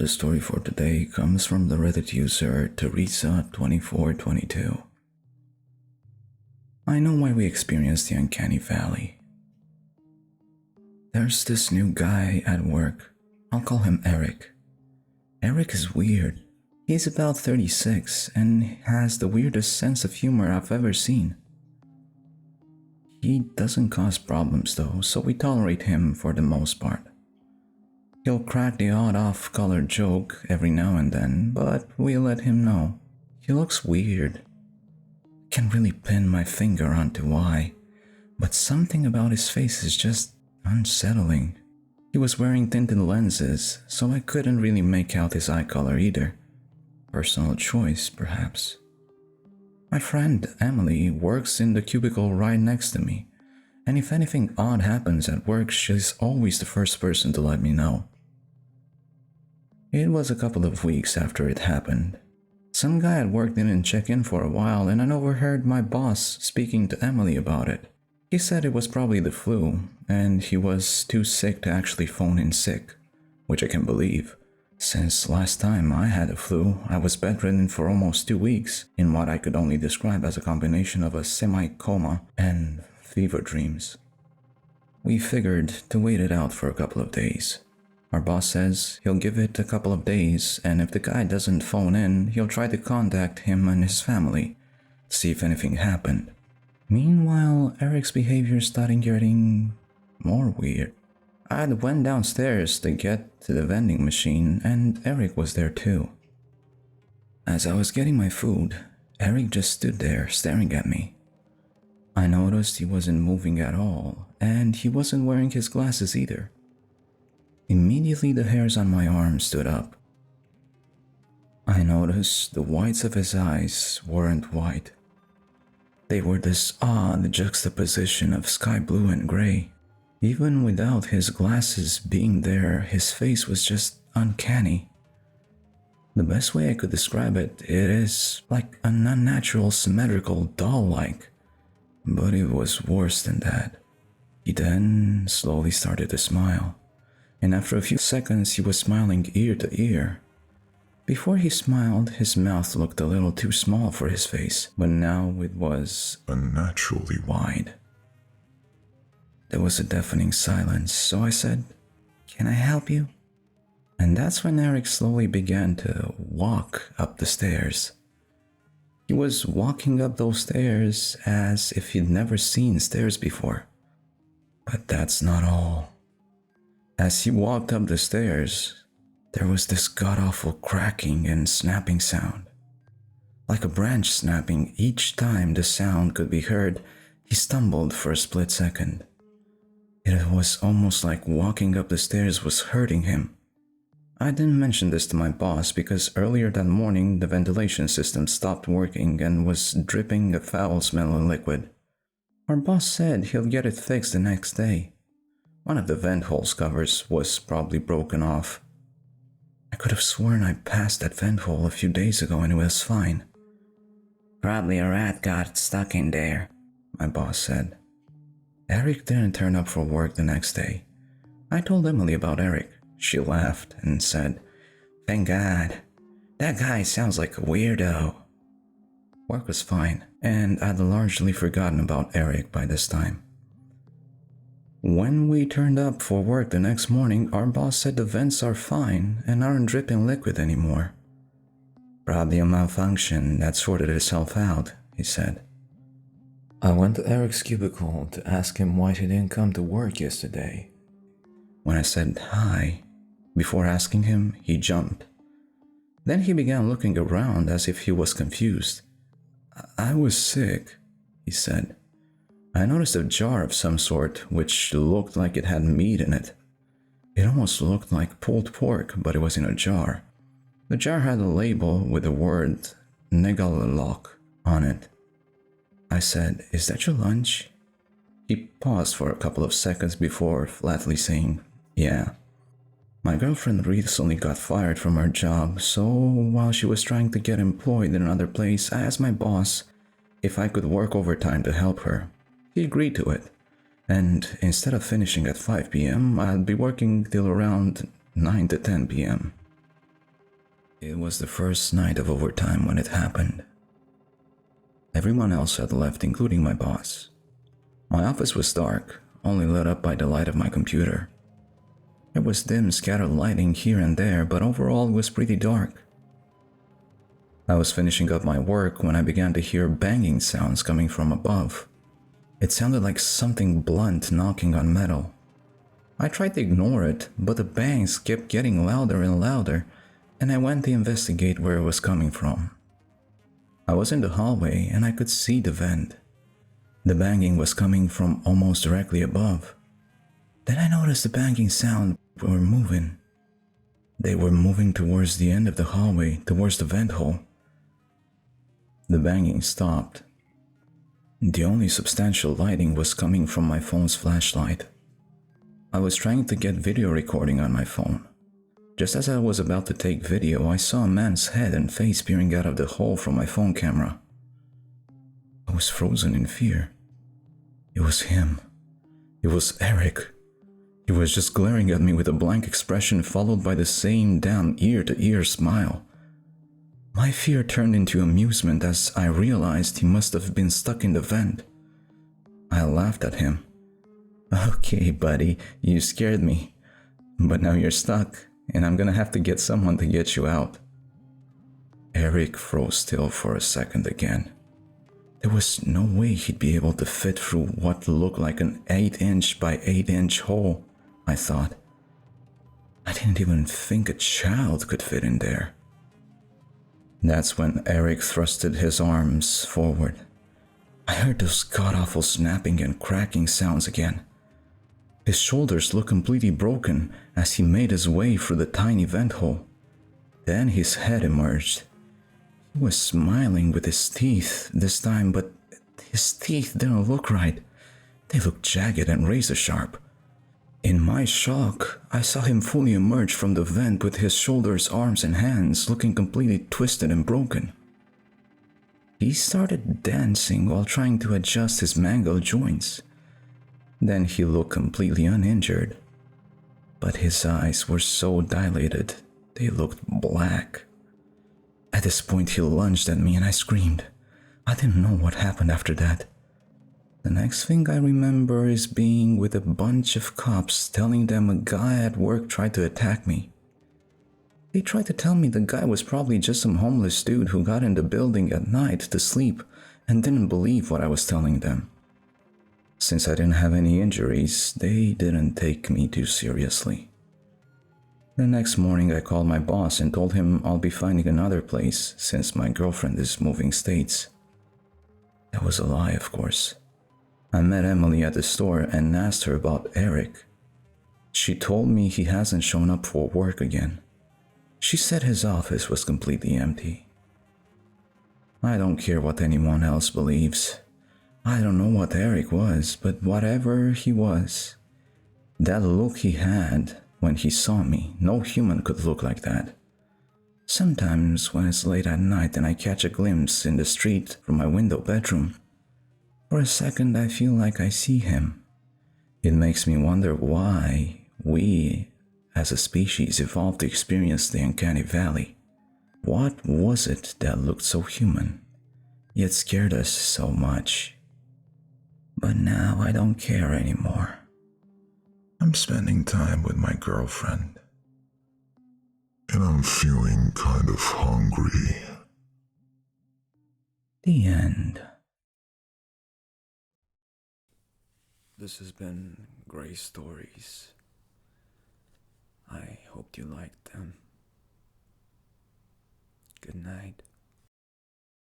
The story for today comes from the Reddit user Teresa2422. I know why we experience the uncanny valley. There's this new guy at work. I'll call him Eric. Eric is weird. He's about 36 and has the weirdest sense of humor I've ever seen. He doesn't cause problems though, so we tolerate him for the most part. He'll crack the odd off-color joke every now and then, but we let him know. He looks weird. Can't really pin my finger onto why, but something about his face is just unsettling. He was wearing tinted lenses, so I couldn't really make out his eye color either. Personal choice, perhaps. My friend Emily works in the cubicle right next to me, and if anything odd happens at work, she's always the first person to let me know. It was a couple of weeks after it happened. Some guy at work didn't check in for a while, and I overheard my boss speaking to Emily about it. He said it was probably the flu, and he was too sick to actually phone in sick, which I can believe. Since last time I had the flu, I was bedridden for almost 2 weeks in what I could only describe as a combination of a semi-coma and fever dreams. We figured to wait it out for a couple of days. Our boss says he'll give it a couple of days, and if the guy doesn't phone in, he'll try to contact him and his family to see if anything happened. Meanwhile, Eric's behavior started getting more weird. I went downstairs to get to the vending machine, and Eric was there too. As I was getting my food, Eric just stood there staring at me. I noticed he wasn't moving at all, and he wasn't wearing his glasses either. Immediately the hairs on my arm stood up. I noticed the whites of his eyes weren't white. They were this odd juxtaposition of sky blue and gray. Even without his glasses being there, his face was just uncanny. The best way I could describe it, it is like an unnatural, symmetrical, doll-like. But it was worse than that. He then slowly started to smile. And after a few seconds, he was smiling ear to ear. Before he smiled, his mouth looked a little too small for his face, but now it was unnaturally wide. There was a deafening silence, so I said, "Can I help you?" And that's when Eric slowly began to walk up the stairs. He was walking up those stairs as if he'd never seen stairs before. But that's not all. As he walked up the stairs, there was this god-awful cracking and snapping sound. Like a branch snapping each time the sound could be heard, he stumbled for a split second. It was almost like walking up the stairs was hurting him. I didn't mention this to my boss because earlier that morning the ventilation system stopped working and was dripping a foul-smelling liquid. Our boss said he'll get it fixed the next day. One of the vent hole's covers was probably broken off. I could have sworn I passed that vent hole a few days ago and it was fine. "Probably a rat got stuck in there," my boss said. Eric didn't turn up for work the next day. I told Emily about Eric. She laughed and said, "Thank God. That guy sounds like a weirdo." Work was fine, and I'd largely forgotten about Eric by this time. When we turned up for work the next morning, our boss said the vents are fine and aren't dripping liquid anymore. "Probably a malfunction that sorted itself out," he said. I went to Eric's cubicle to ask him why he didn't come to work yesterday. When I said hi, before asking him, he jumped. Then he began looking around as if he was confused. "I was sick," he said. I noticed a jar of some sort which looked like it had meat in it. It almost looked like pulled pork, but it was in a jar. The jar had a label with the word Negalilok on it. I said, "Is that your lunch?" He paused for a couple of seconds before flatly saying, "Yeah." My girlfriend recently got fired from her job, so while she was trying to get employed in another place, I asked my boss if I could work overtime to help her. He agreed to it, and instead of finishing at 5 p.m., I'll be working till around 9 to 10 p.m. It was the first night of overtime when it happened. Everyone else had left, including my boss. My office was dark, only lit up by the light of my computer. There was dim, scattered lighting here and there, but overall it was pretty dark. I was finishing up my work when I began to hear banging sounds coming from above. It sounded like something blunt knocking on metal. I tried to ignore it, but the bangs kept getting louder and louder, and I went to investigate where it was coming from. I was in the hallway and I could see the vent. The banging was coming from almost directly above. Then I noticed the banging sound were moving. They were moving towards the end of the hallway, towards the vent hole. The banging stopped. The only substantial lighting was coming from my phone's flashlight. I was trying to get video recording on my phone. Just as I was about to take video, I saw a man's head and face peering out of the hole from my phone camera. I was frozen in fear. It was him. It was Eric. He was just glaring at me with a blank expression followed by the same damn ear-to-ear smile. My fear turned into amusement as I realized he must have been stuck in the vent. I laughed at him. "Okay, buddy, you scared me. But now you're stuck, and I'm gonna have to get someone to get you out." Eric froze still for a second again. There was no way he'd be able to fit through what looked like an 8-inch by 8-inch hole, I thought. I didn't even think a child could fit in there. That's when Eric thrusted his arms forward. I heard those god-awful snapping and cracking sounds again. His shoulders looked completely broken as he made his way through the tiny vent hole. Then his head emerged. He was smiling with his teeth this time, but his teeth didn't look right. They looked jagged and razor-sharp. In my shock, I saw him fully emerge from the vent with his shoulders, arms, and hands looking completely twisted and broken. He started dancing while trying to adjust his mangled joints. Then he looked completely uninjured. But his eyes were so dilated, they looked black. At this point, he lunged at me and I screamed. I didn't know what happened after that. The next thing I remember is being with a bunch of cops telling them a guy at work tried to attack me. They tried to tell me the guy was probably just some homeless dude who got in the building at night to sleep and didn't believe what I was telling them. Since I didn't have any injuries, they didn't take me too seriously. The next morning I called my boss and told him I'll be finding another place since my girlfriend is moving states. That was a lie, of course. I met Emily at the store and asked her about Eric. She told me he hasn't shown up for work again. She said his office was completely empty. I don't care what anyone else believes. I don't know what Eric was, but whatever he was, that look he had when he saw me, no human could look like that. Sometimes when it's late at night and I catch a glimpse in the street from my window bedroom, for a second I feel like I see him. It makes me wonder why we, as a species, evolved to experience the uncanny valley. What was it that looked so human, yet scared us so much? But now I don't care anymore. I'm spending time with my girlfriend. And I'm feeling kind of hungry. The end. This has been Grey Stories. I hoped you liked them. Good night.